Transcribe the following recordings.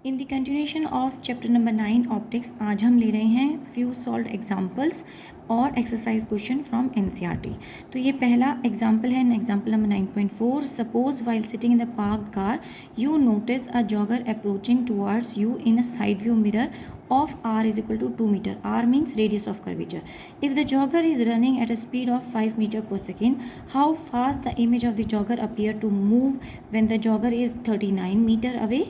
In the continuation of chapter number 9 optics आज हम ले रहे हैं फ्यू सॉल्व एग्जाम्पल्स और एक्सरसाइज क्वेश्चन फ्रॉम एनसीईआरटी। तो ये पहला एग्जाम्पल है, example number 9.4। Suppose while sitting in the parked car you notice a jogger approaching towards you in a side view mirror of r is equal to 2 meter. R means radius of curvature. If the jogger is running at a speed of 5 meter per second, how fast the image of the jogger appear to move when the jogger is 39 meter away?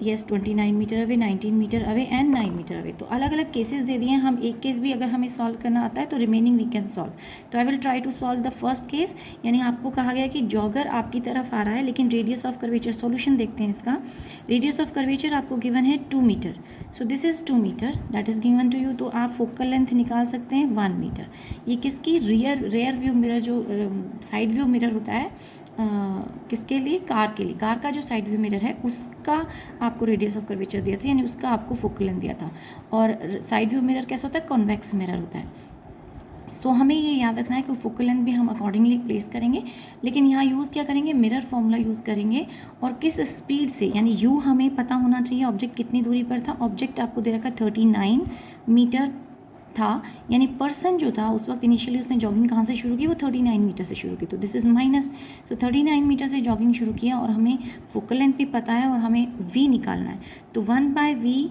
yes 29 metre away, 19 metre away and 9 metre away. तो अलग अलग cases they दिए हैं, हम एक case भी अगर हमें सॉल्व करना आता है तो रिमेनिंग वी कैन सॉल्व। तो I will try to solve the first case, यानी आपको कहा गया कि जॉगर आपकी तरफ आ रहा है लेकिन रेडियस ऑफ कर्वेचर, सॉल्यूशन देखते हैं इसका। रेडियस ऑफ कर्वेचर आपको गिवन है 2 metre, so this is 2 metre that is given to you. तो आप फोकल लेंथ निकाल सकते हैं 1 मीटर। ये किसकी रेयर व्यू मिरर, जो साइड व्यू मिरर होता है किसके लिए, कार के लिए। कार का जो साइड व्यू मिरर है उसका आपको रेडियस ऑफ कर्वेचर दिया था, यानी उसका आपको फोकल लेंथ दिया था। और साइड व्यू मिरर कैसा होता है, कॉन्वेक्स मिरर होता है। सो हमें ये याद रखना है कि फोकल लेंथ भी हम अकॉर्डिंगली प्लेस करेंगे, लेकिन यहाँ यूज़ क्या करेंगे, मिरर फॉर्मूला यूज़ करेंगे। और किस स्पीड से, यानी यू हमें पता होना चाहिए ऑब्जेक्ट कितनी दूरी पर था। ऑब्जेक्ट आपको दे रखा 39 मीटर था, यानी पर्सन जो था उस वक्त इनिशियली उसने जॉगिंग कहाँ से शुरू की, वो 39 मीटर से शुरू की। तो this is minus, so 39 metre से जॉगिंग शुरू किया और हमें फोकल लेंथ भी पता है और हमें v निकालना है। तो 1/v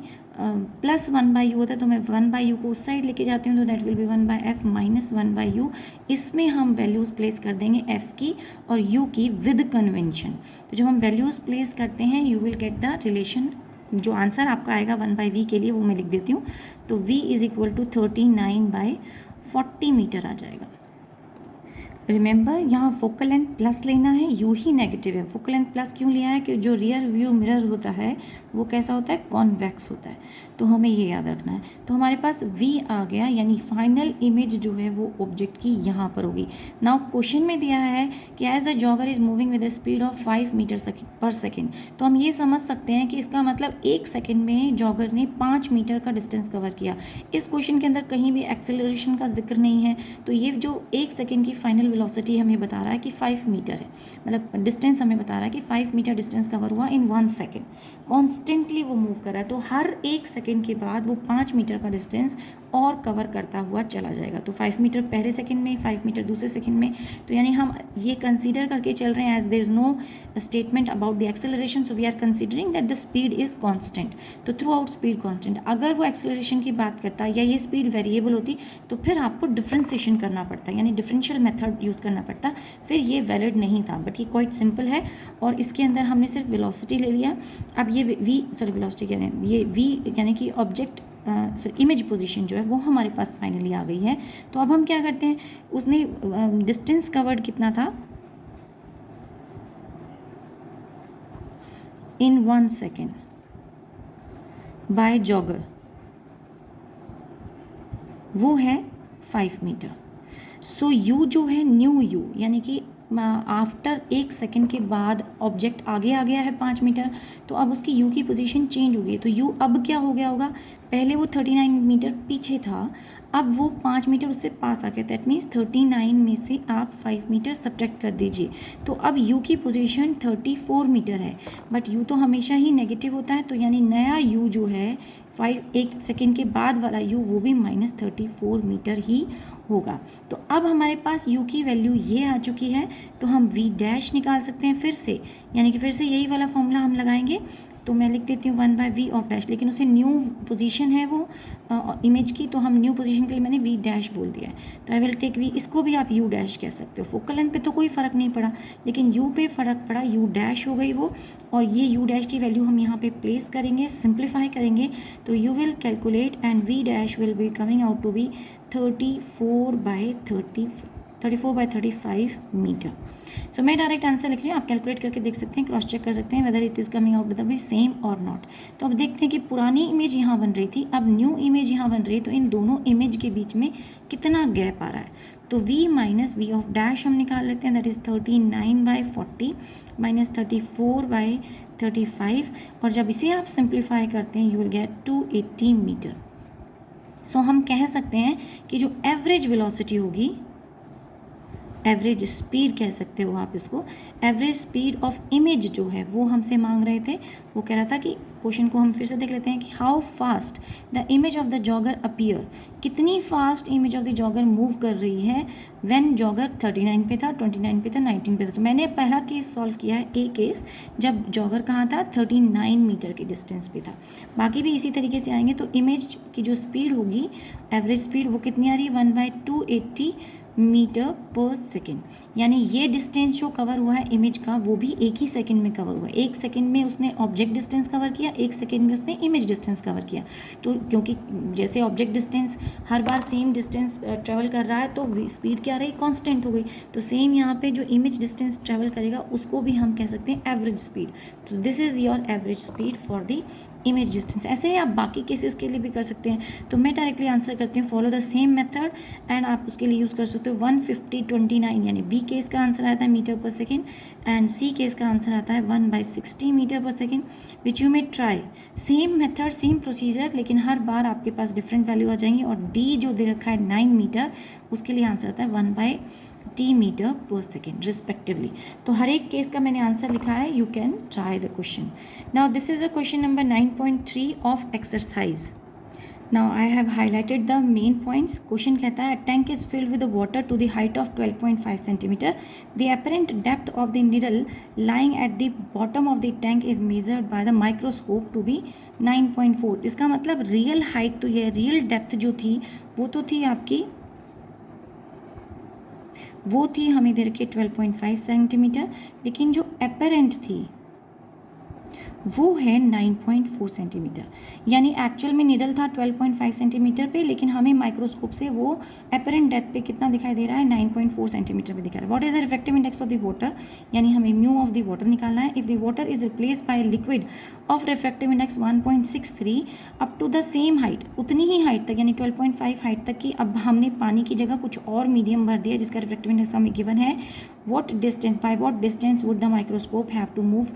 प्लस 1/u होता है, तो मैं 1/u को उस साइड लेके जाती हूँ, तो that will be 1/f minus 1/u। इसमें हम वैल्यूज़ प्लेस कर देंगे f की और u की विद कन्वेंशन। तो जब हम वैल्यूज़ प्लेस करते हैं you will get the relation. जो आंसर आपका आएगा 1/v के लिए वो मैं लिख देती हूँ। तो v is equal to 39/40 metre आ जाएगा। रिमेंबर यहाँ फोकल लेंथ प्लस लेना है, यू ही नेगेटिव है। फोकल लेंथ प्लस क्यों लिया है कि जो रियर व्यू मिरर होता है वो कैसा होता है, कॉन्वेक्स होता है। तो हमें ये याद रखना है। तो हमारे पास v आ गया, यानी फाइनल इमेज जो है वो ऑब्जेक्ट की यहाँ पर होगी। नाउ क्वेश्चन में दिया है कि as the jogger is moving with the speed of 5 metre per second. तो हम ये समझ सकते हैं कि इसका मतलब 1 सेकेंड में जॉगर ने 5 मीटर का डिस्टेंस कवर किया। इस क्वेश्चन के अंदर कहीं भी एक्सेलरेशन का जिक्र नहीं है, तो ये जो 1 सेकेंड की फाइनल वेलोसिटी हमें बता रहा है कि 5 मीटर है, मतलब डिस्टेंस हमें बता रहा है कि 5 मीटर डिस्टेंस कवर हुआ इन 1 सेकेंड। कॉन्स्टेंटली वो मूव कर रहा है, तो हर 1 सेकेंड के बाद वो 5 मीटर का डिस्टेंस और कवर करता हुआ चला जाएगा। तो 5 मीटर पहले सेकंड में, 5 मीटर दूसरे सेकंड में। तो यानी हम ये कंसीडर करके चल रहे हैं as there is no statement about the acceleration, so we are considering that the speed is constant. तो थ्रू आउट स्पीड कांस्टेंट। अगर वो एक्सेलरेशन की बात करता या ये स्पीड वेरिएबल होती तो फिर आपको डिफ्रेंसिएशन करना पड़ता, यानी डिफरेंशियल मेथड यूज़ करना पड़ता, फिर ये वैलिड नहीं था। बट ये क्वाइट सिंपल है और इसके अंदर हमने सिर्फ वेलोसिटी ले लिया। अब ये वेलोसिटी कह रहे हैं, ये v यानी कि ऑब्जेक्ट इमेज पोजीशन जो है वो हमारे पास फाइनली आ गई है। तो अब हम क्या करते हैं, उसने डिस्टेंस कवर्ड कितना था इन 1 सेकेंड बाय जॉगर, वो है 5 मीटर। सो u जो है न्यू u, यानी कि आफ्टर 1 सेकेंड के बाद ऑब्जेक्ट आगे आ गया है 5 मीटर, तो अब उसकी u की पोजीशन चेंज हो गई। तो u अब क्या हो गया होगा, पहले वो 39 मीटर पीछे था, अब वो 5 मीटर उससे पास आ गया। दैट मीन्स 39 में से आप 5 मीटर सब्ट्रैक्ट कर दीजिए, तो अब u की पोजीशन 34 मीटर है। बट u तो हमेशा ही नेगेटिव होता है, तो यानी नया u जो है 1 सेकेंड के बाद वाला u वो भी -34 मीटर ही होगा। तो अब हमारे पास u की वैल्यू ये आ चुकी है, तो हम v डैश निकाल सकते हैं फिर से, यानी कि फिर से यही वाला फॉर्मूला हम लगाएंगे। तो मैं लिख देती हूँ 1/v ऑफ डैश, लेकिन उसे न्यू पोजीशन है वो इमेज की, तो हम न्यू पोजीशन के लिए मैंने v डैश बोल दिया है। तो आई विल टेक v, इसको भी आप u डैश कह सकते हो। फोकल लेंथ पे तो कोई फ़र्क नहीं पड़ा, लेकिन u पे फ़र्क पड़ा, u डैश हो गई वो। और ये u डैश की वैल्यू हम यहाँ पे प्लेस करेंगे, सिंप्लीफाई करेंगे, तो you will calculate and v dash will be coming out to be 34/35 metre. So मैं डायरेक्ट आंसर लिख रही हूँ, आप कैलकुलेट करके देख सकते हैं, क्रॉस चेक कर सकते हैं whether it is coming out with the way same और नॉट। तो अब देखते हैं कि पुरानी इमेज यहाँ बन रही थी, अब न्यू इमेज यहाँ बन रही है, तो इन दोनों इमेज के बीच में कितना गैप आ रहा है। तो v minus v of dash हम निकाल लेते हैं, दैट इज़ 39/40 माइनस 34/35, और जब इसे आप सिंप्लीफाई करते हैं यू विल गेट 280 मीटर। सो हम कह सकते हैं कि जो एवरेज वेलोसिटी होगी एवरेज स्पीड कह सकते हो आप इसको। एवरेज स्पीड ऑफ इमेज जो है वो हमसे मांग रहे थे। वो कह रहा था कि क्वेश्चन को हम फिर से देख लेते हैं कि how fast the image of the jogger appear, कितनी fast image of the jogger move कर रही है व्हेन जॉगर 39 पे था, 29 पे था, 19 पे था। तो मैंने पहला केस सॉल्व किया है, ए केस, जब जॉगर कहाँ था, 39 मीटर के डिस्टेंस पे था। बाकी भी इसी तरीके से आएंगे। तो इमेज की जो स्पीड होगी, एवरेज स्पीड, वो कितनी आ रही है, 1/280 मीटर पर सेकेंड। यानी ये डिस्टेंस जो कवर हुआ है इमेज का, वो भी एक ही सेकंड में कवर हुआ है। एक सेकंड में उसने ऑब्जेक्ट डिस्टेंस कवर किया, एक सेकंड में उसने इमेज डिस्टेंस कवर किया। तो क्योंकि जैसे ऑब्जेक्ट डिस्टेंस हर बार सेम डिस्टेंस ट्रेवल कर रहा है, तो स्पीड क्या रही, कांस्टेंट हो गई। तो सेम यहाँ पे जो इमेज डिस्टेंस ट्रेवल करेगा उसको भी हम कह सकते हैं एवरेज स्पीड। तो this is your average speed for the image distance. ऐसे ही आप बाकी केसेस के लिए भी कर सकते हैं। तो मैं डायरेक्टली आंसर करती हूँ, follow the same method, and आप उसके लिए यूज़ कर सकते हो 150/29, यानी बी केस का आंसर आता है metre per second, and C case का आंसर आता है 1/60 metre per second, which you may try. Same method, same procedure, लेकिन हर बार आपके पास डिफरेंट वैल्यू आ जाएंगी। और डी जो दे रखा है 9 मीटर, उसके लिए आंसर आता है 1/t metre per second respectively. तो हर एक केस का मैंने आंसर लिखा है, you can try the question. Now this is a question number 9.3 of exercise. Now I have highlighted the main points. Question कहता है, a tank is filled with the water to the height of 12.5 centimeter. The apparent depth of the needle lying at the bottom of the tank is measured by the microscope to be 9.4. इसका मतलब real height, तो ये real depth जो थी वो तो थी आपकी, वो थी हमें दे रखी 12.5 सेंटीमीटर, लेकिन जो एपरेंट थी वो है 9.4 सेंटीमीटर। यानी एक्चुअल में निडल था 12.5 सेंटीमीटर पे, लेकिन हमें माइक्रोस्कोप से वो एपरेंट डेप्थ पे कितना दिखाई दे रहा है, 9.4 सेंटीमीटर पे दिखा रहा है। What is the refractive index of the water, यानी हमें म्यू ऑफ द वाटर निकालना है। If the water is replaced by liquid of refractive index 1.63 up to the same height, उतनी ही हाइट तक, यानी 12.5 हाइट तक की, अब हमने पानी की जगह कुछ और मीडियम भर दिया जिसका रिफ्रैक्टिव इंडेक्स हमें गिवन है। What distance, by what distance would the microscope have to move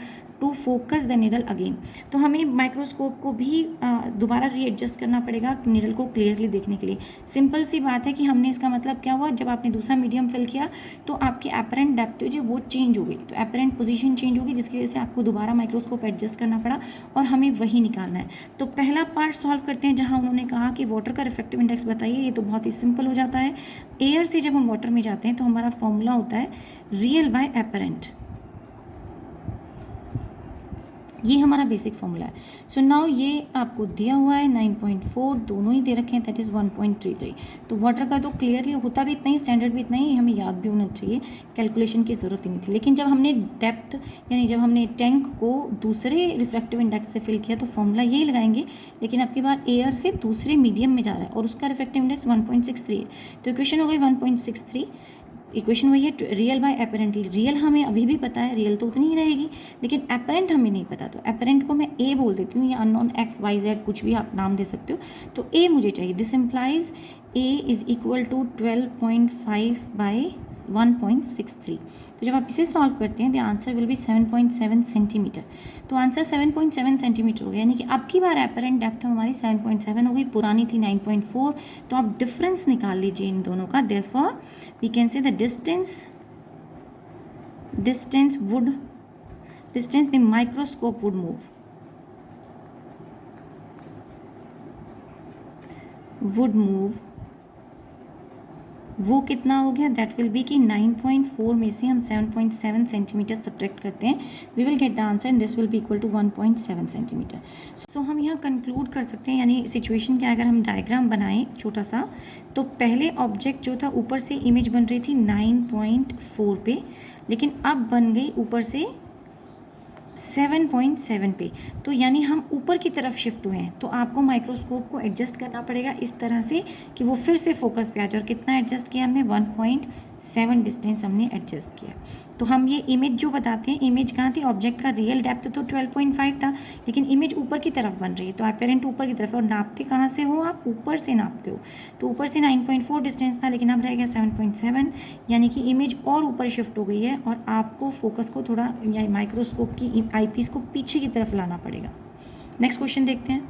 to focus the needle again. तो हमें माइक्रोस्कोप को भी दोबारा रीएडजस्ट करना पड़ेगा निडल को क्लियरली देखने के लिए। सिंपल सी बात है कि हमने, इसका मतलब क्या हुआ, जब आपने दूसरा मीडियम फिल किया तो आपकी एपरेंट डेप्थ जो वो चेंज हो गई, तो एपरेंट पोजीशन चेंज होगी, जिसकी वजह से आपको दोबारा माइक्रोस्कोप एडजस्ट करना पड़ा और हमें वही निकालना है। तो पहला पार्ट सॉल्व करते हैं, जहाँ उन्होंने कहा कि वाटर का रिफ्रैक्टिव इंडेक्स बताइए। ये तो बहुत ही सिंपल हो जाता है। एयर से जब हम वाटर में जाते हैं तो हमारा फॉर्मूला होता है रियल बाय एपरेंट, ये हमारा बेसिक फॉर्मूला है। सो नाउ ये आपको दिया हुआ है 9.4, दोनों ही दे रखे हैं, दैट इज़ 1.33। तो वाटर का तो क्लियरली होता भी इतना ही, स्टैंडर्ड भी इतना ही, हमें याद भी होना चाहिए, कैलकुलेशन की ज़रूरत ही नहीं थी। लेकिन जब हमने डेप्थ, यानी जब हमने टैंक को दूसरे रिफ्रैक्टिव इंडेक्स से फिल किया तो फॉर्मूला यही लगाएंगे, लेकिन अब की बार एयर से दूसरे मीडियम में जा रहा है और उसका रिफ्रैक्टिव इंडेक्स 1.63 है। तो इक्वेशन हो गई 1.63। इक्वेशन वही है, रियल बाय एपरेंटली। रियल हमें अभी भी पता है, रियल तो उतनी ही रहेगी, लेकिन एपरेंट हमें नहीं पता। तो एपरेंट को मैं ए बोल देती हूँ, या अननोन एक्स वाई जेड कुछ भी आप नाम दे सकते हो। तो ए मुझे चाहिए। This implies a is equal to 12.5 by 1.63। तो जब आप इसे सॉल्व करते हैं the answer will be 7.7 centimetre. तो आंसर 7.7 सेंटीमीटर हो गया, यानी कि अब की बार एपरेंट डेप्थ हमारी 7.7 हो गई, पुरानी थी 9.4। तो आप डिफरेंस निकाल लीजिए इन दोनों का। Therefore we can say the distance the microscope would move, वो कितना हो गया, दैट विल बी कि 9.4 में से हम 7.7 सेंटीमीटर सब्ट्रैक्ट करते हैं, we will get the answer and this will be equal to 1.7 centimetre. So हम यहाँ कंक्लूड कर सकते हैं, यानी सिचुएशन क्या, अगर हम डायग्राम बनाएं छोटा सा, तो पहले ऑब्जेक्ट जो था ऊपर से इमेज बन रही थी 9.4 पे, लेकिन अब बन गई ऊपर से 7.7 पे। तो यानी हम ऊपर की तरफ शिफ्ट हुए हैं, तो आपको माइक्रोस्कोप को एडजस्ट करना पड़ेगा इस तरह से कि वो फिर से फोकस पे आ जाए। और कितना एडजस्ट किया हमने, 1.7 डिस्टेंस हमने एडजस्ट किया। तो हम ये इमेज जो बताते हैं, इमेज कहाँ थी, ऑब्जेक्ट का रियल डेप्थ तो 12.5 था, लेकिन इमेज ऊपर की तरफ बन रही है, तो एपेरेंट ऊपर की तरफ। और नापते कहाँ से हो आप, ऊपर से नापते हो। तो ऊपर से 9.4 डिस्टेंस था, लेकिन अब रह गया 7.7, यानी कि इमेज और ऊपर शिफ्ट हो गई है और आपको फोकस को थोड़ा, या माइक्रोस्कोप की आईपीस को पीछे की तरफ लाना पड़ेगा। नेक्स्ट क्वेश्चन देखते हैं।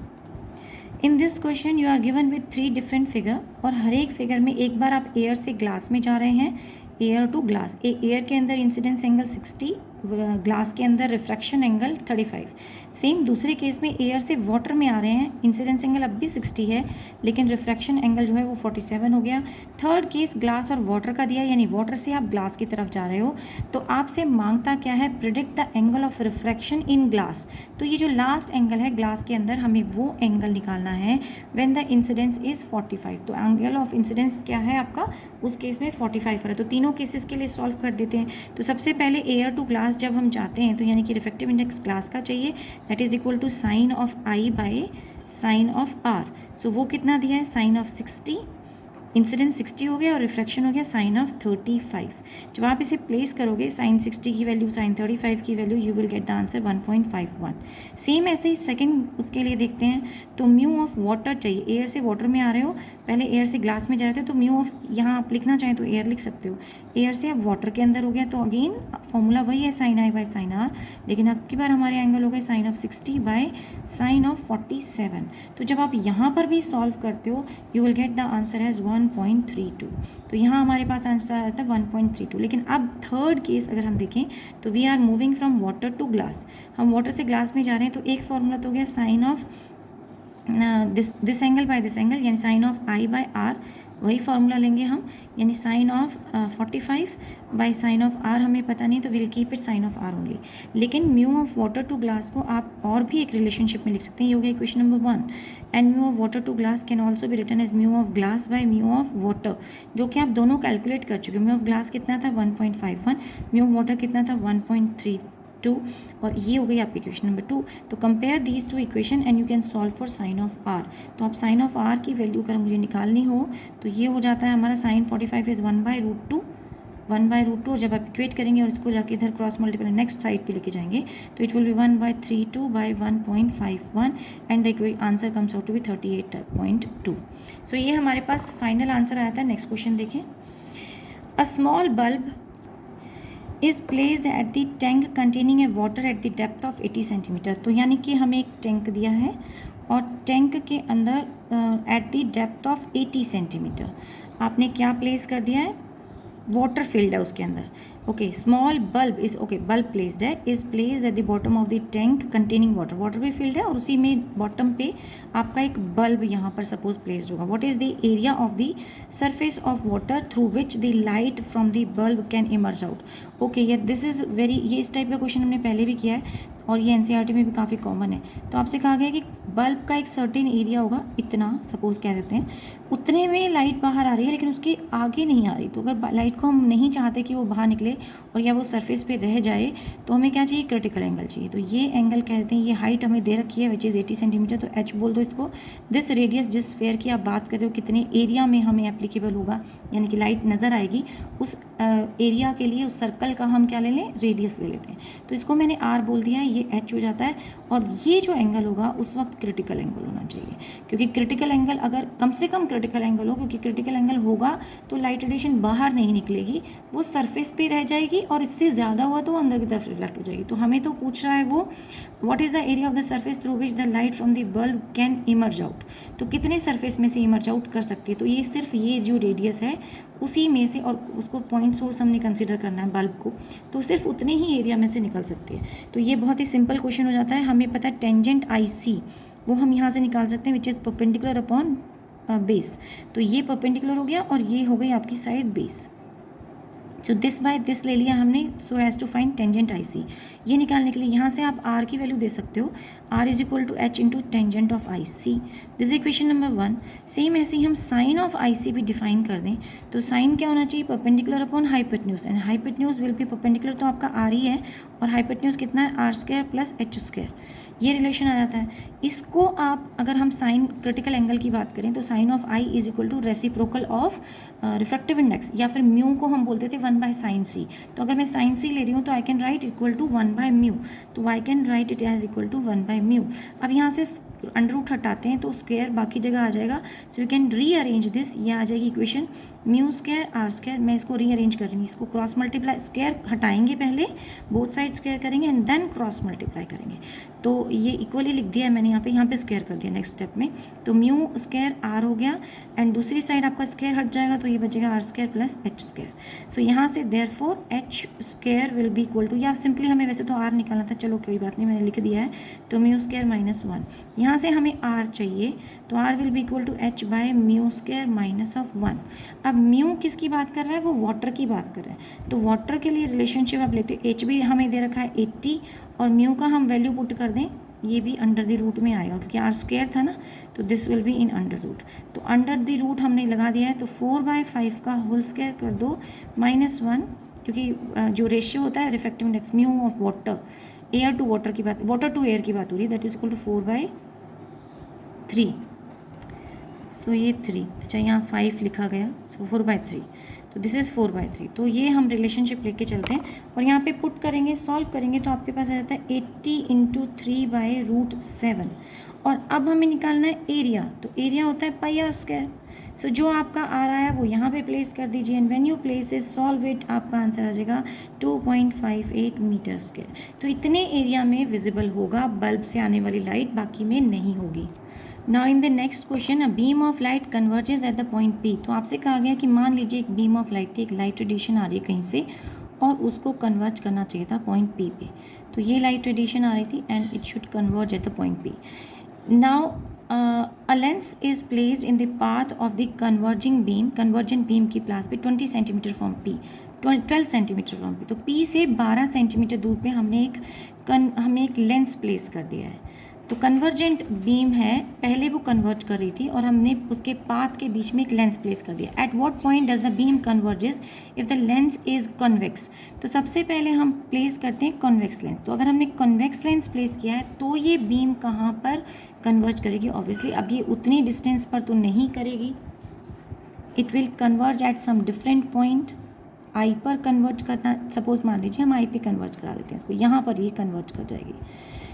In this question you are given with 3 different figure, और हर एक फिगर में एक बार आप एयर से ग्लास में जा रहे हैं, एयर टू ग्लास, एयर के अंदर इंसिडेंस एंगल 60, ग्लास के अंदर रिफ्रैक्शन एंगल 35। सेम दूसरे केस में एयर से वाटर में आ रहे हैं, इंसिडेंस एंगल अब भी 60 है लेकिन रिफ्रैक्शन एंगल जो है वो 47 हो गया। थर्ड केस ग्लास और वाटर का दिया, यानी वाटर से आप ग्लास की तरफ जा रहे हो, तो आपसे मांगता क्या है, predict the angle of refraction in glass. तो ये जो लास्ट एंगल है ग्लास के अंदर, हमें वो एंगल निकालना है व्हेन द इंसिडेंस इज़ 45। तो एंगल ऑफ इंसिडेंस क्या है आपका, उस केस में 45 है। तो तीनों केसेस के लिए सॉल्व कर देते हैं। तो सबसे पहले एयर टू ग्लास जब हम जाते हैं तो यानी कि रिफ्रैक्टिव इंडेक्स ग्लास का चाहिए, that is equal to sine of i by sine of r. So वो कितना दिया है, साइन ऑफ 60, इंसिडेंस 60 हो गया और रिफ्रैक्शन हो गया साइन ऑफ 35। जब आप इसे प्लेस करोगे साइन 60 की वैल्यू साइन 35 की value, you will get the answer 1.51। Same ऐसे ही सेकंड उसके लिए देखते हैं। तो म्यू ऑफ वाटर चाहिए, एयर से वाटर में आ रहे हो, पहले एयर से ग्लास में जा रहे थे, तो म्यू ऑफ यहाँ आप लिखना चाहें तो एयर लिख सकते हो, एयर से अब वाटर के अंदर हो गया, तो अगेन फॉर्मूला वही है sine I by sine R, लेकिन अब की बार हमारे एंगल हो गए sine of 60 by sine of 47। तो जब आप यहाँ पर भी सॉल्व करते हो you will get the answer as 1.32। तो यहाँ हमारे पास आंसर आता है 1.32। लेकिन अब थर्ड केस अगर हम देखें तो we are moving from water to glass, हम वाटर से ग्लास में जा रहे हैं, तो एक फॉर्मूला तो हो गया sine of this angle by this angle, यानी sine of i by r, वही फार्मूला लेंगे हम, यानी sine of 45 by sine of r हमें पता नहीं, तो will keep it sine of r only. लेकिन mu of water to glass को आप और भी एक रिलेशनशिप में लिख सकते हैं, ये हो गया equation number 1। And mu of water to glass can also be written as mu of glass by mu of water, जो कि आप दोनों कैलकुलेट कर चुके हो। म्यू ऑफ ग्लास कितना था 1.51, म्यू ऑफ वाटर कितना था 1.32, और ये हो गई आपकी इक्वेशन नंबर 2। तो compare these two equation and you can solve for sine of R. तो आप साइन ऑफ आर की वैल्यू अगर मुझे निकालनी हो तो ये हो जाता है हमारा साइन 45 इज़ 1/√2, 1/√2। जब आप इक्वेट करेंगे और इसको जाके इधर क्रॉस मल्टीप्लाई नेक्स्ट साइड पे लेके जाएंगे तो it will be 1/32 by 1.51 and the answer comes out to be 38.2। So ये हमारे पास फाइनल आंसर आया था। नेक्स्ट क्वेश्चन देखें। A small bulb is placed at the tank containing A water at the depth of 80 centimetre. तो यानी कि हमें एक टैंक दिया है और टैंक के अंदर at the depth of 80 centimetre आपने क्या प्लेस कर दिया है, वाटर फील्ड है उसके अंदर। Okay, small bulb is, okay bulb placed है, is placed at the bottom of the tank containing water, water भी फील्ड है और उसी में बॉटम पे आपका एक बल्ब यहाँ पर सपोज प्लेस्ड होगा। What is the area of the surface of water through which the light from the bulb can emerge out. Okay, ये दिस इज वेरी, ये इस टाइप का क्वेश्चन हमने पहले भी किया है और ये एनसीईआरटी में भी काफ़ी कॉमन है। तो आपसे कहा गया कि बल्ब का एक सर्टेन एरिया होगा, इतना सपोज कह देते हैं, उतने में लाइट बाहर आ रही है लेकिन उसके आगे नहीं आ रही। तो अगर लाइट को हम नहीं चाहते कि वो बाहर निकले और या वो सरफेस पे रह जाए तो हमें क्या चाहिए, क्रिटिकल एंगल चाहिए। तो ये एंगल कहते हैं, ये हाइट हमें दे रखी है विच इज़ 80 सेंटीमीटर, तो एच बोल दो इसको। दिस रेडियस, जिस स्फेयर की आप बात कर रहे हो कितने एरिया में हमें एप्लीकेबल होगा, यानी कि लाइट नज़र आएगी, उस एरिया के लिए उस सर्कल का हम क्या ले लें, रेडियस ले लेते हैं। तो इसको मैंने आर बोल दिया है, ये एच हो जाता है। और ये जो एंगल होगा उस वक्त क्रिटिकल एंगल होना चाहिए, क्योंकि क्रिटिकल एंगल अगर कम से कम क्रिटिकल एंगल हो, क्योंकि क्रिटिकल एंगल होगा तो लाइट रेडिएशन बाहर नहीं निकलेगी, वो सरफेस पे रह जाएगी और इससे ज़्यादा हुआ तो वो अंदर की तरफ रिफ्लेक्ट हो जाएगी। तो हमें तो पूछ रहा है वो what is the area of the surface through which the light from the bulb can emerge out. तो कितने सरफेस में से इमर्ज आउट कर सकती है, तो ये सिर्फ ये जो रेडियस है उसी में से, और उसको पॉइंट सोर्स हमने कंसिडर करना है बल्ब को, तो सिर्फ उतने ही एरिया में से निकल सकती है। तो ये बहुत ही सिंपल क्वेश्चन हो जाता है। हमें पता है टेंजेंट आई सी वो हम यहाँ से निकाल सकते हैं which is perpendicular upon base. तो ये परपेंडिकुलर हो गया और ये हो गई आपकी side base. So this by this ले लिया हमने, so as to find tangent i c. ये निकालने के लिए यहाँ से आप आर की वैल्यू दे सकते हो, R is equal to H into tangent of I C. This equation number 1। Same ऐसे ही हम साइन ऑफ आई सी भी डिफाइन कर दें, तो साइन क्या होना चाहिए, perpendicular upon hypotenuse, and hypotenuse will be perpendicular, तो आपका आर ही है और हाइपोटेन्यूज कितना है, R square plus H square, ये रिलेशन आ जाता है। इसको आप अगर हम साइन क्रिटिकल एंगल की बात करें तो sine of I is equal to reciprocal of refractive index, या फिर म्यू को हम बोलते थे 1/sin c। तो अगर मैं sin c ले रही हूँ तो I can write equal to 1/μ, तो I can write it as equal to 1/μ। अब यहाँ से अंडर रूट हटाते हैं तो स्क्वायर बाकी जगह आ जाएगा, so you can rearrange this, ये आ जाएगी equation mu square R square. मैं इसको रीअरेंज कर रही हूँ, इसको क्रॉस मल्टीप्लाई, स्क्वायर हटाएंगे पहले, बोथ साइड स्क्वायर करेंगे एंड देन क्रॉस मल्टीप्लाई करेंगे। तो ये इक्वली लिख दिया है मैंने यहाँ पे स्क्वायर कर दिया नेक्स्ट स्टेप में, तो म्यू स्क्वायर आर हो गया एंड दूसरी साइड आपका स्क्वायर हट जाएगा तो ये बचेगा r square plus H square. So यहाँ से therefore h square will be equal to, या सिंपली हमें वैसे तो आर निकालना था, चलो कोई बात नहीं मैंने लिख दिया है, तो म्यू स्क्वायर माइनस 1। यहाँ से हमें आर चाहिए तो R will be equal to H by mu square minus of 1। अब म्यू किसकी बात कर रहा है, वो वाटर की बात कर रहा है, तो वाटर के लिए रिलेशनशिप आप लेते हो, एच भी हमें दे रखा है 80 और म्यू का हम वैल्यू पुट कर दें, ये भी अंडर द रूट में आएगा क्योंकि आर स्क्वायर था ना, तो this will be in under root. तो अंडर द रूट हमने लगा दिया है, तो 4/5 का होल स्क्वायर कर दो -1, क्योंकि जो रेशियो होता है refractive index mu of water, air to water की बात, वाटर टू एयर की बात हो रही है, दैट इज इक्वल टू 4/3। सो ये 3, अच्छा यहाँ 5 लिखा गया, सो 4/3, तो दिस इज़ 4/3। तो ये हम रिलेशनशिप लेके चलते हैं और यहाँ पे पुट करेंगे, सॉल्व करेंगे तो आपके पास आ जाता है 80 × 3/√7। और अब हमें निकालना है एरिया, तो एरिया होता है पाई आर स्क्वायर। सो जो आपका आ रहा है वो यहाँ पे प्लेस कर दीजिए and when you place it solve it, आपका आंसर आ जाएगा 2.58 मीटर स्क्वायर। तो इतने एरिया में विजिबल होगा बल्ब से आने वाली लाइट, बाकी में नहीं होगी। Now in the next question, a beam of light converges at the point P. तो आपसे कहा गया कि मान लीजिए एक बीम ऑफ लाइट थी, एक लाइट रेडिएशन आ रही है कहीं से और उसको कन्वर्ज करना चाहिए था पॉइंट पी पे। तो ये लाइट रेडिएशन आ रही थी and it should converge at the point P. Now a lens is placed in the path of the convergent beam की प्लास पे 20 centimetre from P, 12 centimetre from P। तो P से 12 centimetre दूर पे हमने एक लेंस प्लेस कर दिया है। तो कन्वर्जेंट बीम है, पहले वो कन्वर्ज कर रही थी और हमने उसके पाथ के बीच में एक लेंस प्लेस कर दिया। At what point does the beam converges if the lens is convex. तो सबसे पहले हम प्लेस करते हैं कॉन्वेक्स लेंस। तो अगर हमने कॉन्वेक्स लेंस प्लेस किया है तो ये बीम कहाँ पर कन्वर्ज करेगी, ऑब्वियसली अब ये उतनी डिस्टेंस पर तो नहीं करेगी, it will converge at some different point. Eye पर कन्वर्ज करना, सपोज मान लीजिए हम आई पे कन्वर्ज करा देते हैं इसको, यहाँ पर ये कन्वर्ज कर जाएगी।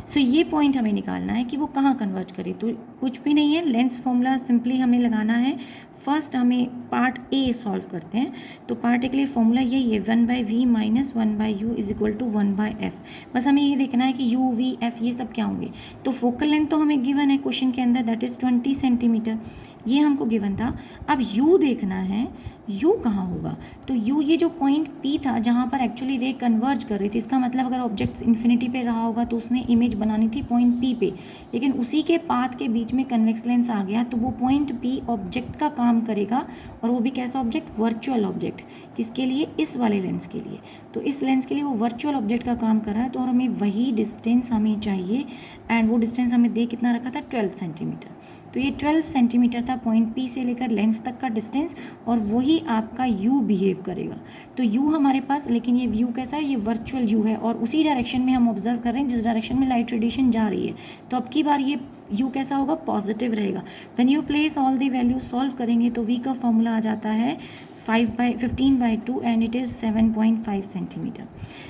सो ये पॉइंट हमें निकालना है कि वो कहाँ कन्वर्ज करे। तो कुछ भी नहीं है, लेंस फॉर्मूला सिंपली हमें लगाना है। फर्स्ट हमें पार्ट ए सॉल्व करते हैं, तो पार्ट ए के लिए फॉर्मूला यही है 1/v - 1/u is equal to 1/f। बस हमें ये देखना है कि u, v, f ये सब क्या होंगे। तो फोकल लेंथ तो हमें गिवन है क्वेश्चन के अंदर, दैट इज़ 20 सेंटीमीटर, ये हमको गिवन था। अब u देखना है, u कहाँ होगा। तो u ये जो पॉइंट p था जहाँ पर एक्चुअली रे कन्वर्ज कर रही थी, इसका मतलब अगर ऑब्जेक्ट इन्फिनिटी पे रहा होगा तो उसने इमेज बनानी थी पॉइंट p पे, लेकिन उसी के पाथ के बीच में कन्वेक्स लेंस आ गया तो वो पॉइंट p ऑब्जेक्ट का काम करेगा, और वो भी कैसा ऑब्जेक्ट, वर्चुअल ऑब्जेक्ट। किसके लिए, इस वाले लेंस के लिए। तो इस लेंस के लिए वो वर्चुअल ऑब्जेक्ट का काम कर रहा है, तो और हमें वही डिस्टेंस हमें चाहिए एंड वो डिस्टेंस हमें दे कितना रखा था, 12 सेंटीमीटर। तो ये 12 सेंटीमीटर था पॉइंट P से लेकर लेंस तक का डिस्टेंस, और वही आपका U बिहेव करेगा। तो U हमारे पास, लेकिन ये व्यू कैसा है, ये वर्चुअल U है और उसी डायरेक्शन में हम ऑब्जर्व कर रहे हैं जिस डायरेक्शन में लाइट रेडिएशन जा रही है। तो अब की बार ये U कैसा होगा, पॉजिटिव रहेगा। When you place all the value solve करेंगे तो V का फॉर्मूला आ जाता है 15/2 and it is 7.5 centimetre.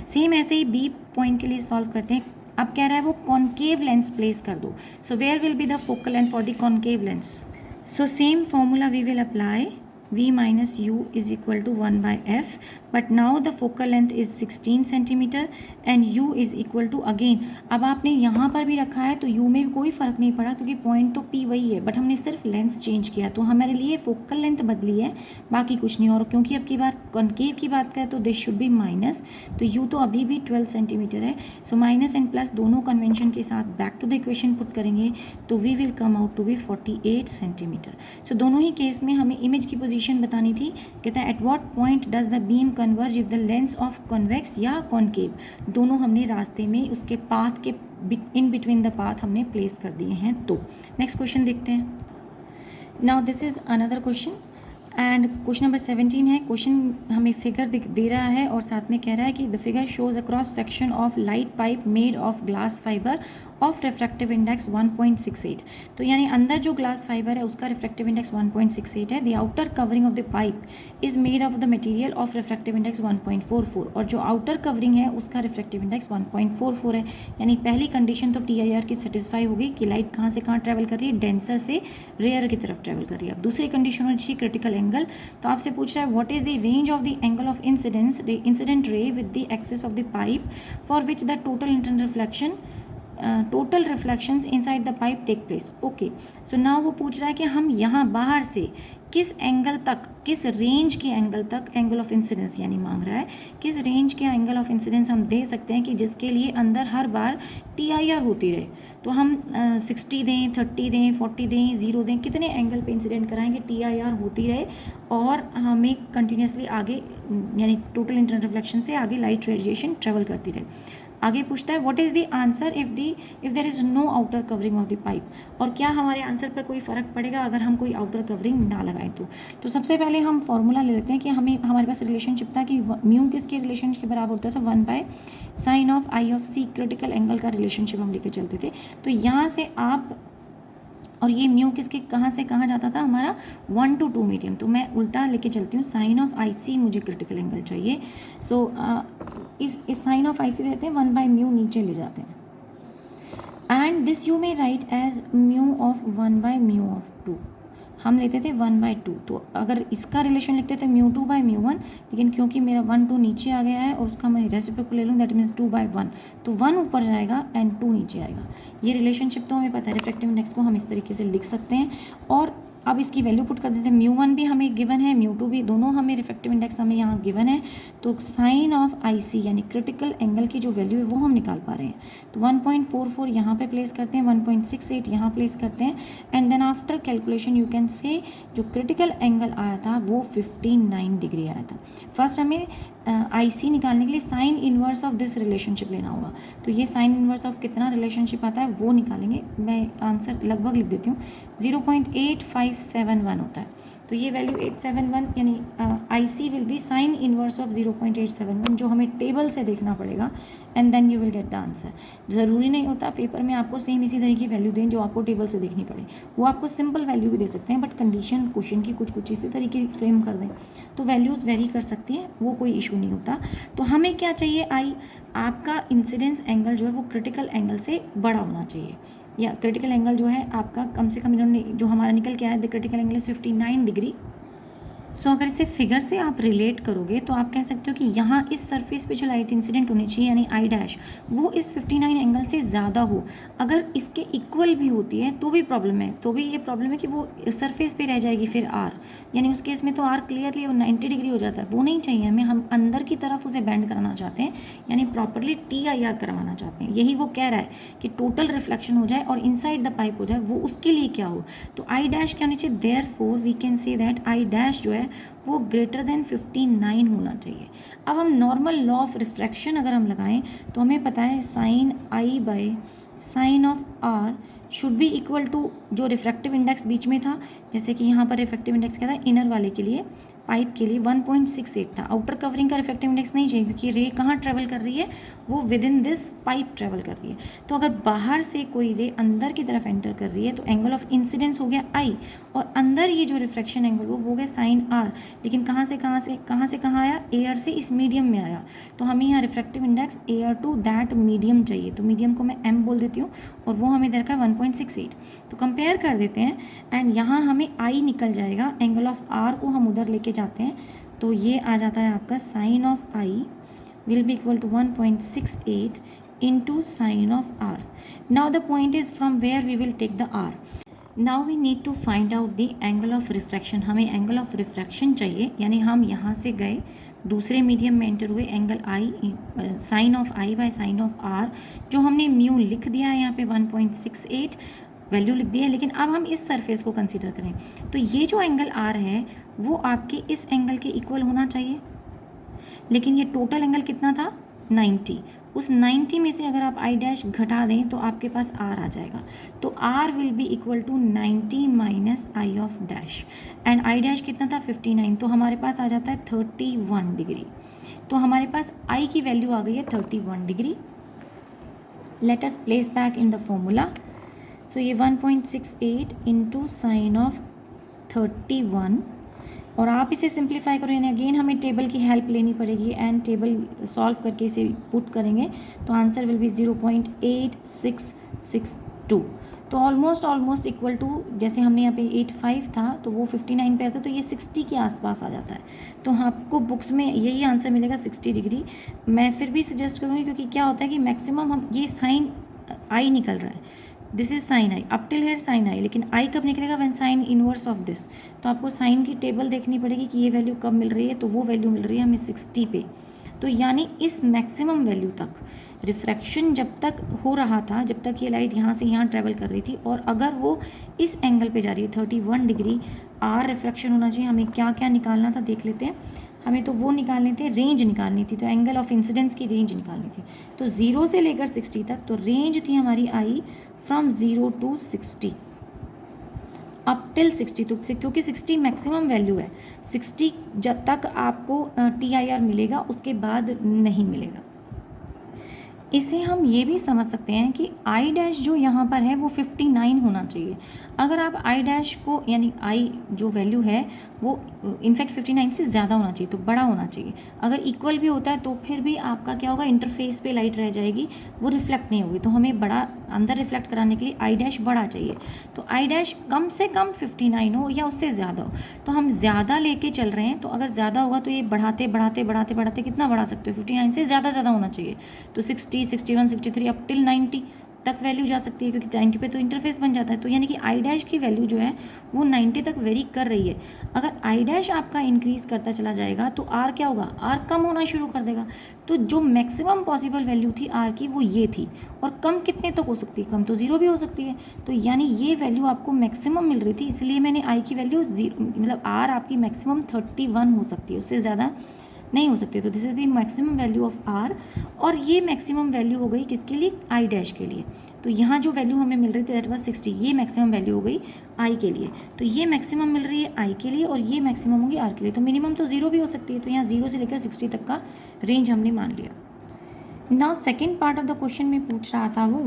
Same ऐसे ही B पॉइंट के लिए सॉल्व करते हैं। अब कह रहा है वो कॉन्केव लेंस प्लेस कर दो। So where will be the focal length for the concave lens. So same formula we will apply, v minus u is equal to 1/f, but now the focal length is 16 centimetre and u is equal to, again अब आपने यहाँ पर भी रखा है तो u में भी कोई फ़र्क नहीं पड़ा क्योंकि पॉइंट तो p वही है, बट हमने सिर्फ लेंस चेंज किया तो हमारे लिए फोकल लेंथ बदली है, बाकी कुछ नहीं। और क्योंकि अब की बार कॉन्केव की बात करें तो दिस शुड बी माइनस, तो u तो अभी भी 12 सेंटीमीटर है। सो माइनस एंड प्लस दोनों कन्वेंशन के साथ back to the equation put करेंगे तो v will come out to be 48 centimetre. So दोनों ही केस में हमें इमेज की पोजीशन बतानी थी। कहता है at what point does the beam converge if the lens of convex या कॉन्केव, दोनों हमने रास्ते में उसके पाथ के इन बिटवीन द पाथ हमने प्लेस कर दिए हैं। तो नेक्स्ट क्वेश्चन देखते हैं। Now this is another question and question number 17 है। क्वेश्चन हमें फिगर दे रहा है और साथ में कह रहा है कि the figure shows a cross section of light pipe made of glass fibre of refractive index 1.68। तो यानी अंदर जो ग्लास फाइबर है उसका रिफ्रैक्टिव इंडेक्स 1.68 है। The outer covering of the pipe is made of the material of refractive index 1.44, और जो outer covering है उसका रिफ्रैक्टिव इंडेक्स 1.44 है। यानी पहली कंडीशन तो TIR की सेटिस्फाई होगी कि लाइट कहाँ से कहाँ ट्रैवल कर रही है, डेंसर से रेयर की तरफ ट्रैवल कर रही है। अब दूसरी कंडीशन होनी चाहिए क्रिटिकल एंगल। तो आपसे पूछ रहा है what is the range of the angle of incidence the incident ray with the axis of the pipe for which the total internal reflection total reflections inside the pipe take place. Okay, so now वो पूछ रहा है कि हम यहाँ बाहर से किस एंगल तक, किस रेंज के एंगल तक एंगल ऑफ इंसिडेंस यानी मांग रहा है किस रेंज के एंगल ऑफ इंसिडेंस हम दे सकते हैं कि जिसके लिए अंदर हर बार TIR होती रहे। तो हम 60 दें, 30 दें, 40 दें, 0 दें, कितने एंगल पे इंसिडेंट कराएंगे TIR होती रहे और हमें कंटिन्यूसली आगे यानी टोटल इंटरनल रिफ्लेक्शन से आगे लाइट रेडिएशन ट्रेवल करती रहे। आगे पूछता है what is the answer if there is no outer covering of the pipe, और क्या हमारे आंसर पर कोई फ़र्क पड़ेगा अगर हम कोई आउटर कवरिंग ना लगाएं। तो सबसे पहले हम फॉर्मूला ले लेते हैं कि हमारे पास रिलेशनशिप था कि म्यू किसके रिलेशनशिप के बराबर होता था 1/sin of I of C, critical angle का रिलेशनशिप हम लेके चलते थे। तो यहाँ से आप, और ये म्यू किसके कहाँ से कहाँ जाता था हमारा 1 to 2 मीडियम, तो मैं उल्टा लेके चलती हूँ, साइन ऑफ IC मुझे क्रिटिकल एंगल चाहिए। सो इस साइन ऑफ IC लेते हैं 1/μ नीचे ले जाते हैं and this you may write as mu of 1/μ of 2, हम लेते थे 1/2। तो अगर इसका रिलेशन लिखते थे μ2/μ1, लेकिन क्योंकि मेरा 1 2 नीचे आ गया है और उसका मैं रेसिप्रोकल ले लूँ दैट मीन्स 2/1, तो 1 ऊपर जाएगा एंड 2 नीचे आएगा। ये रिलेशनशिप तो हमें पता है, रिफ्रैक्टिव इंडेक्स को हम इस तरीके से लिख सकते हैं। और अब इसकी वैल्यू पुट कर देते हैं, μ1 भी हमें गिवन है, μ2 भी, दोनों हमें रिफ्रैक्टिव इंडेक्स हमें यहाँ गिवन है। तो साइन ऑफ IC यानी क्रिटिकल एंगल की जो वैल्यू है वो हम निकाल पा रहे हैं। तो 1.44 यहाँ पे प्लेस करते हैं, 1.68 यहाँ प्लेस करते हैं and then after calculation you can say जो क्रिटिकल एंगल आया था वो 59 डिग्री आया था। फर्स्ट हमें IC निकालने के लिए sign inverse of this relationship लेना होगा। तो ये साइन इन्वर्स ऑफ कितना रिलेशनशिप आता है वो निकालेंगे। मैं आंसर लगभग लिख देती हूँ, 0.8571 होता है। तो ये वैल्यू 871 यानी IC will be sine inverse of 0.871, जो हमें टेबल से देखना पड़ेगा and then you will get the answer. ज़रूरी नहीं होता पेपर में आपको सेम इसी तरह की वैल्यू दें जो आपको टेबल से देखनी पड़े, वो आपको सिंपल वैल्यू भी दे सकते हैं, बट कंडीशन क्वेश्चन की कुछ इसी तरीके फ्रेम कर दें तो वैल्यूज़ वेरी कर सकती हैं, वो कोई इशू नहीं होता। तो हमें क्या चाहिए, आपका इंसिडेंस एंगल जो है वो क्रिटिकल एंगल से बड़ा होना चाहिए, या क्रिटिकल एंगल जो है आपका कम से कम इन्होंने जो हमारा निकल के आया the critical angle is 59 degree. So अगर इसे फिगर से आप रिलेट करोगे तो आप कह सकते हो कि यहाँ इस सरफेस पे जो लाइट इंसिडेंट होनी चाहिए यानी I' वो इस 59 एंगल से ज़्यादा हो। अगर इसके इक्वल भी होती है तो भी प्रॉब्लम है, तो भी ये प्रॉब्लम है कि वो सरफेस पे रह जाएगी फिर R, यानी उस केस में तो R क्लियरली वो 90 डिग्री हो जाता है, वो नहीं चाहिए हमें। हम अंदर की तरफ उसे बेंड कराना चाहते हैं, यानी प्रॉपरली TIR करवाना चाहते हैं। यही वो कह रहा है कि टोटल रिफ्लेक्शन हो जाए और इनसाइड द पाइप हो जाए, वो उसके लिए क्या हो। तो I' क्या होनी चाहिए, therefore we can say that I' जो है वो ग्रेटर देन 59 होना चाहिए। अब हम नॉर्मल लॉ ऑफ रिफ्रैक्शन अगर हम लगाएं तो हमें पता है sine I/sin of R should be equal to जो रिफ्रैक्टिव इंडेक्स बीच में था, जैसे कि यहाँ पर रिफ्रैक्टिव इंडेक्स क्या था इनर वाले के लिए, पाइप के लिए 1.68 था। आउटर कवरिंग का रिफ्रैक्टिव इंडेक्स नहीं चाहिए क्योंकि रे कहाँ ट्रेवल कर रही है, वो with in this pipe travel कर रही है। तो अगर बाहर से कोई रे अंदर की तरफ एंटर कर रही है तो एंगल ऑफ इंसिडेंस हो गया I, और अंदर ये जो रिफ्रैक्शन एंगल वो हो गया साइन R। लेकिन कहाँ से कहाँ आया, एयर से इस मीडियम में आया। तो हमें यहाँ refractive index air to that medium चाहिए, तो मीडियम को मैं M बोल देती हूँ और वो हमें दे रखा है 1.68। तो कंपेयर कर देते हैं एंड यहाँ हमें I निकल जाएगा, एंगल ऑफ R को हम उधर लेके जाते हैं तो ये आ जाता है आपका sine of I will be equal to 1.68 into sin of R. Now the point is from where we will take the R. Now we need to find out the angle of refraction. हमें angle of refraction चाहिए, यानी हम यहाँ से गए दूसरे medium में enter हुए, angle I sine of I by sine of R जो हमने म्यू लिख दिया है यहाँ पे 1.68 वैल्यू लिख दी है। लेकिन अब हम इस सरफेस को कंसीडर करें तो ये जो एंगल R है वो आपके इस एंगल के इक्वल होना चाहिए, लेकिन ये टोटल एंगल कितना था 90। उस 90 में से अगर आप I' घटा दें तो आपके पास R आ जाएगा। तो R will be equal to 90 minus I of dash, and I' कितना था 59, तो हमारे पास आ जाता है 31 डिग्री। तो हमारे पास I की वैल्यू आ गई है 31 degree. Let us place back in the formula. So ये 1.68 इंटू साइन ऑफ 31, और आप इसे सिंप्लीफाई करो, यानी अगेन हमें टेबल की हेल्प लेनी पड़ेगी एंड टेबल सॉल्व करके इसे पुट करेंगे तो आंसर विल बी 0.8662। तो ऑलमोस्ट इक्वल टू, जैसे हमने यहाँ पे 85 था तो वो 59 पे आता, तो ये 60 के आसपास आ जाता है। तो आपको बुक्स में यही आंसर मिलेगा 60 डिग्री। मैं फिर भी सजेस्ट करूँगी क्योंकि क्या होता है कि मैक्सिमम हम ये साइन आई निकल रहा है, this is sine i, up till here sine i, लेकिन आई कब निकलेगा, when sine inverse of this. तो आपको साइन की टेबल देखनी पड़ेगी कि ये वैल्यू कब मिल रही है, तो वो वैल्यू मिल रही है हमें 60 पे। तो यानी इस मैक्सिमम वैल्यू तक रिफ्रैक्शन जब तक हो रहा था, जब तक ये लाइट यहाँ से यहाँ ट्रैवल कर रही थी, और अगर वो इस एंगल पे जा रही है 31 डिग्री, आर रिफ्रैक्शन होना चाहिए। हमें क्या क्या निकालना था देख लेते हैं। हमें तो वो निकालनी थी, रेंज निकालनी थी, तो एंगल ऑफ इंसिडेंस की रेंज निकालनी थी। तो 0 से लेकर 60 तक, तो रेंज थी हमारी आई फ्रॉम 0 to 60 अप टिल 60। तो क्योंकि 60 मैक्सिमम वैल्यू है, 60 जब तक आपको TIR मिलेगा, उसके बाद नहीं मिलेगा। इसे हम ये भी समझ सकते हैं कि आई डैश जो यहाँ पर है वो 59 होना चाहिए। अगर आप आई डैश को, यानी आई जो वैल्यू है वो इनफैक्ट 59 से ज़्यादा होना चाहिए, तो बड़ा होना चाहिए। अगर इक्वल भी होता है तो फिर भी आपका क्या होगा, इंटरफेस पे लाइट रह जाएगी, वो रिफ्लेक्ट नहीं होगी। तो हमें बड़ा अंदर रिफ्लेक्ट कराने के लिए आई डैश बड़ा चाहिए। तो आई डैश कम से कम 59 हो या उससे ज़्यादा हो। तो हम ज़्यादा लेके चल रहे हैं, तो अगर ज़्यादा होगा तो ये बढ़ाते बढ़ाते बढ़ाते बढ़ाते कितना बढ़ा सकते हो, 59 से ज़्यादा होना चाहिए। तो 60, 61, 63 अप टिल 90 तक वैल्यू जा सकती है, क्योंकि 90 पे तो इंटरफेस बन जाता है। तो यानी कि आई डैश की वैल्यू जो है वो 90 तक वेरी कर रही है। अगर आई डैश आपका इंक्रीज़ करता चला जाएगा तो आर क्या होगा, आर कम होना शुरू कर देगा। तो जो मैक्सिमम पॉसिबल वैल्यू थी आर की वो ये थी, और कम कितने तक हो सकती है, कम तो 0 भी हो सकती है। तो यानी ये वैल्यू आपको मैक्सिमम मिल रही थी, इसलिए मैंने आई की वैल्यू 0, मतलब आर आपकी मैक्सिमम 31 हो सकती है, उससे ज़्यादा नहीं हो सकती। तो this is the maximum value of R, और ये मैक्सिमम वैल्यू हो गई किसके लिए, आई डैश के लिए। तो यहाँ जो वैल्यू हमें मिल रही थी दैट वाज 60, ये मैक्सिमम वैल्यू हो गई आई के लिए। तो ये मैक्सिमम मिल रही है आई के लिए, और ये मैक्सिमम होगी आर के लिए। तो मिनिमम तो 0 भी हो सकती है। तो यहाँ 0 से लेकर 60 तक का रेंज हमने मान लिया। Now second part of the question में पूछ रहा था वो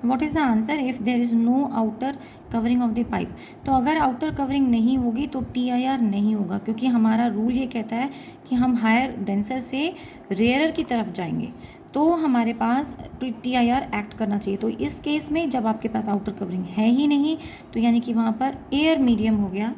what is the answer if there is no outer covering of the pipe. तो अगर आउटर कवरिंग नहीं होगी तो TIR नहीं होगा, क्योंकि हमारा रूल ये कहता है कि हम हायर डेंसर से रेयरर की तरफ जाएंगे, तो हमारे पास TIR एक्ट करना चाहिए। तो इस केस में जब आपके पास आउटर कवरिंग है ही नहीं, तो यानी कि वहाँ पर एयर मीडियम हो गया।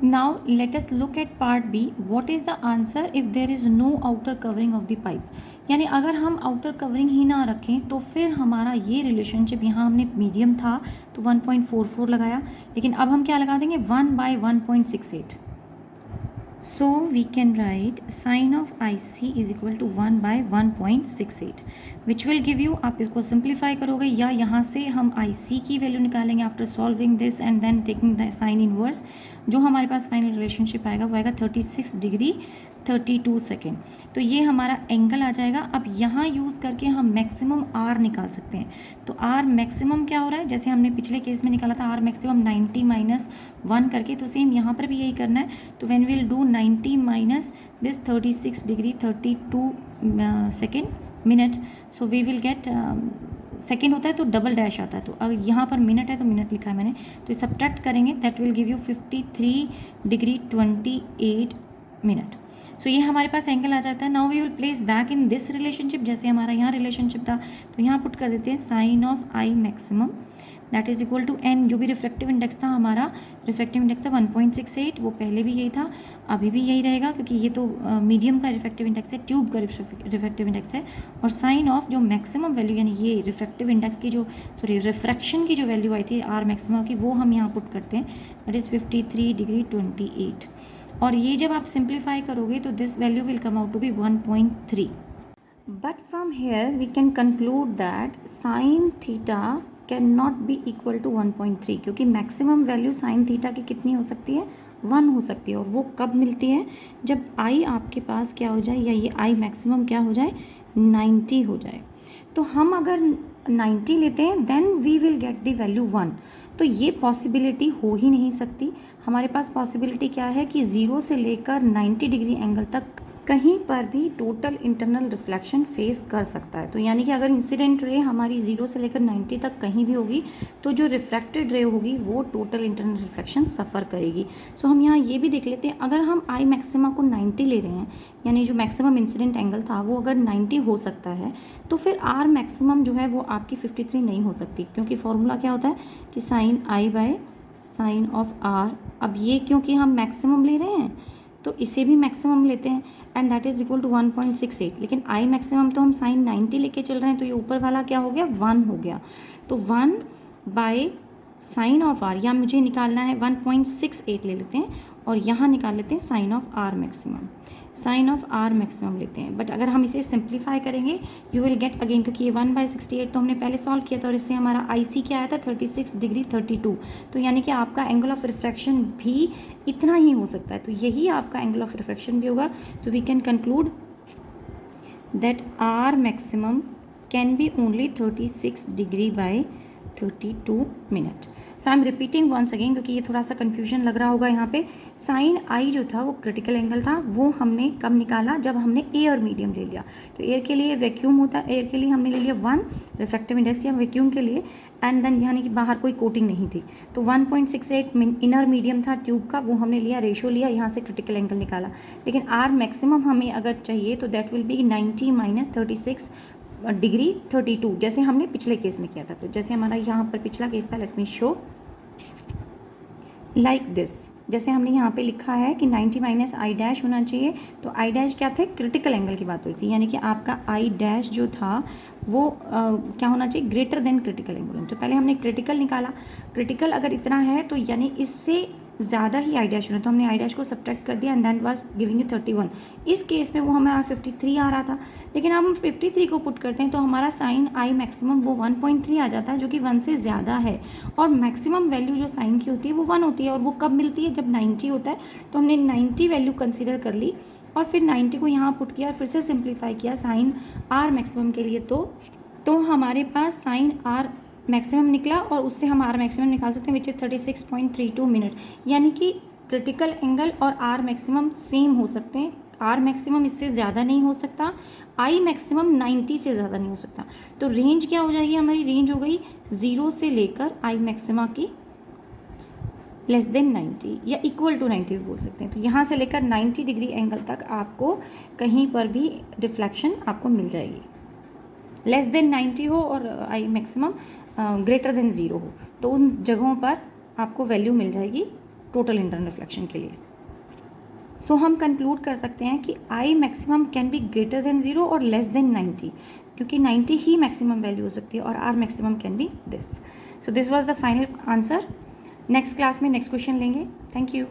Now let us look at part B. What is the answer if there is no outer covering of the pipe? यानी अगर हम आउटर कवरिंग ही ना रखें तो फिर हमारा ये रिलेशनशिप, यहाँ हमने मीडियम था तो 1.44 लगाया, लेकिन अब हम क्या लगा देंगे 1/1.68। So we can write sin of IC is equal to 1/1.68 which will give you, आप इसको सिंप्लीफाई करोगे या यहाँ से हम IC की वैल्यू निकालेंगे after solving this and then taking the sine inverse. जो हमारे पास फाइनल रिलेशनशिप आएगा वो आएगा 36 डिग्री 32 सेकेंड। तो ये हमारा एंगल आ जाएगा। अब यहाँ यूज़ करके हम मैक्सिमम आर निकाल सकते हैं। तो आर मैक्सिमम क्या हो रहा है, जैसे हमने पिछले केस में निकाला था आर मैक्सिमम 90 - 1 करके, तो सेम यहाँ पर भी यही करना है। तो when will do 90 minus this 36 degree 32 second minute, so we will get, second होता है तो डबल डैश आता है, तो अगर यहाँ पर मिनट है तो मिनट लिखा है मैंने, तो सब्ट्रैक्ट करेंगे that will give you 53 degree 28 minute. So ये हमारे पास एंगल आ जाता है। Now we will place back in this relationship, जैसे हमारा यहाँ रिलेशनशिप था तो यहाँ पुट कर देते हैं sine of I maximum that is equal to N. जो भी रिफ्रैक्टिव इंडेक्स था हमारा, रिफ्रैक्टिव इंडेक्स था 1.68, वो पहले भी यही था, अभी भी यही रहेगा, क्योंकि ये तो मीडियम का रिफ्रैक्टिव इंडेक्स है, ट्यूब का रिफ्रैक्टिव इंडेक्स है। और साइन ऑफ जो मैक्सिमम वैल्यू, यानी ये रिफ्रैक्टिव इंडेक्स की जो, सॉरी रिफ्रैक्शन की जो वैल्यू आई थी आर मैक्सिमम की, वो हम यहाँ पुट करते हैं दैट इज़ 53 डिग्री 28। और ये जब आप सिंप्लीफाई करोगे तो this value will come out to be 1.3। But from here we can conclude that sine theta can not be equal to 1.3, क्योंकि मैक्सिमम वैल्यू साइन थीटा की कितनी हो सकती है, 1 हो सकती है। और वो कब मिलती है, जब आई आपके पास क्या हो जाए, या ये आई मैक्सिमम क्या हो जाए, 90 हो जाए। तो हम अगर 90 लेते हैं then we will get the value 1। तो ये पॉसिबिलिटी हो ही नहीं सकती। हमारे पास पॉसिबिलिटी क्या है कि 0 से लेकर 90 डिग्री एंगल तक कहीं पर भी टोटल इंटरनल रिफ्लेक्शन फेस कर सकता है। तो यानी कि अगर इंसिडेंट रे हमारी 0 से लेकर 90 तक कहीं भी होगी तो जो रिफ्रैक्टेड रे होगी वो टोटल इंटरनल रिफ्लेक्शन सफ़र करेगी। सो हम यहाँ ये भी देख लेते हैं, अगर हम आई मैक्सिमा को 90 ले रहे हैं, यानी जो मैक्सिमम इंसिडेंट एंगल था वो अगर 90 हो सकता है, तो फिर आर मैक्सिमम जो है वो आपकी 53 नहीं हो सकती, क्योंकि फॉर्मूला क्या होता है कि sine I by sine of R. अब ये क्योंकि हम मैक्सिमम ले रहे हैं तो इसे भी मैक्सिमम लेते हैं and that is equal to 1.68। लेकिन आई मैक्सिमम तो हम साइन 90 लेके चल रहे हैं, तो ये ऊपर वाला क्या हो गया, 1 हो गया। तो 1 बाय साइन ऑफ आर, या मुझे निकालना है 1.68 ले लेते हैं और यहाँ निकाल लेते हैं sine of R maximum. Sine of R maximum लेते हैं, बट अगर हम इसे सिंप्लीफाई करेंगे यू विल गेट अगेन, क्योंकि ये 1/68 तो हमने पहले सॉल्व किया था और इससे हमारा IC क्या आया था 36 डिग्री 32। तो यानी कि आपका एंगल ऑफ रिफ्रैक्शन भी इतना ही हो सकता है, तो यही आपका एंगल ऑफ रिफ्रैक्शन भी होगा। So we can conclude that R maximum can be only 36 degree by 32 minute. So I am repeating once again, क्योंकि ये थोड़ा सा कन्फ्यूजन लग रहा होगा यहाँ पे। साइन आई जो था वो क्रिटिकल एंगल था, वो हमने कब निकाला, जब हमने एयर मीडियम ले लिया। तो एयर के लिए वैक्यूम होता है, एयर के लिए हमने ले लिया 1 रिफ्रैक्टिव इंडेक्स या वैक्यूम के लिए, एंड देन यानी कि बाहर कोई कोटिंग नहीं थी, तो 1.68 इनर मीडियम था ट्यूब का, वो हमने लिया, रेशो लिया, यहाँ से क्रिटिकल एंगल निकाला। लेकिन आर मैक्सिमम हमें अगर चाहिए तो दैट विल बी 90 - 36 डिग्री 32, जैसे हमने पिछले केस में किया था। तो जैसे हमारा यहाँ पर पिछला केस था, let me show like this. जैसे हमने यहाँ पे लिखा है कि 90 - आई डैश होना चाहिए, तो आई डैश क्या थे, क्रिटिकल एंगल की बात हुई थी, यानी कि आपका आई डैश जो था वो क्या होना चाहिए, ग्रेटर देन क्रिटिकल एंगल। तो पहले हमने क्रिटिकल निकाला, क्रिटिकल अगर इतना है तो यानी इससे ज़्यादा ही आई डैश होना, तो हमने आई डैश को सब्ट्रैक्ट कर दिया and then was giving you 31। इस केस में वो हमारा 53 आ रहा था, लेकिन अब हम 53 को पुट करते हैं तो हमारा साइन आई मैक्सिमम वो 1.3 आ जाता है, जो कि 1 से ज़्यादा है। और मैक्सिमम वैल्यू जो साइन की होती है वो 1 होती है, और वो कब मिलती है, जब 90 होता है। तो हमने 90 वैल्यू कंसिडर कर ली और फिर 90 को यहाँ पुट किया और फिर से सिंप्लीफाई किया साइन आर मैक्सिमम के लिए। तो हमारे पास साइन आर मैक्सिमम निकला और उससे हम आर मैक्सिमम निकाल सकते हैं विच इज़ 36.32 मिनट। यानी कि क्रिटिकल एंगल और आर मैक्सिमम सेम हो सकते हैं, आर मैक्सिमम इससे ज़्यादा नहीं हो सकता, आई मैक्सिमम 90 से ज़्यादा नहीं हो सकता। तो रेंज क्या हो जाएगी, हमारी रेंज हो गई 0 से लेकर आई मैक्सिमा की लेस देन 90 या इक्वल टू 90 भी बोल सकते हैं। तो यहाँ से लेकर 90 डिग्री एंगल तक आपको कहीं पर भी रिफ्लेक्शन आपको मिल जाएगी, लेस देन 90 हो और आई मैक्सिमम ग्रेटर देन 0 हो, तो उन जगहों पर आपको वैल्यू मिल जाएगी टोटल इंटरनल रिफ्लेक्शन के लिए। सो हम कंक्लूड कर सकते हैं कि I maximum can be greater than 0 और लेस देन 90, क्योंकि 90 ही मैक्सिमम वैल्यू हो सकती है, और R maximum can be this. So this was the final answer. Next class में नेक्स्ट क्वेश्चन लेंगे। Thank you.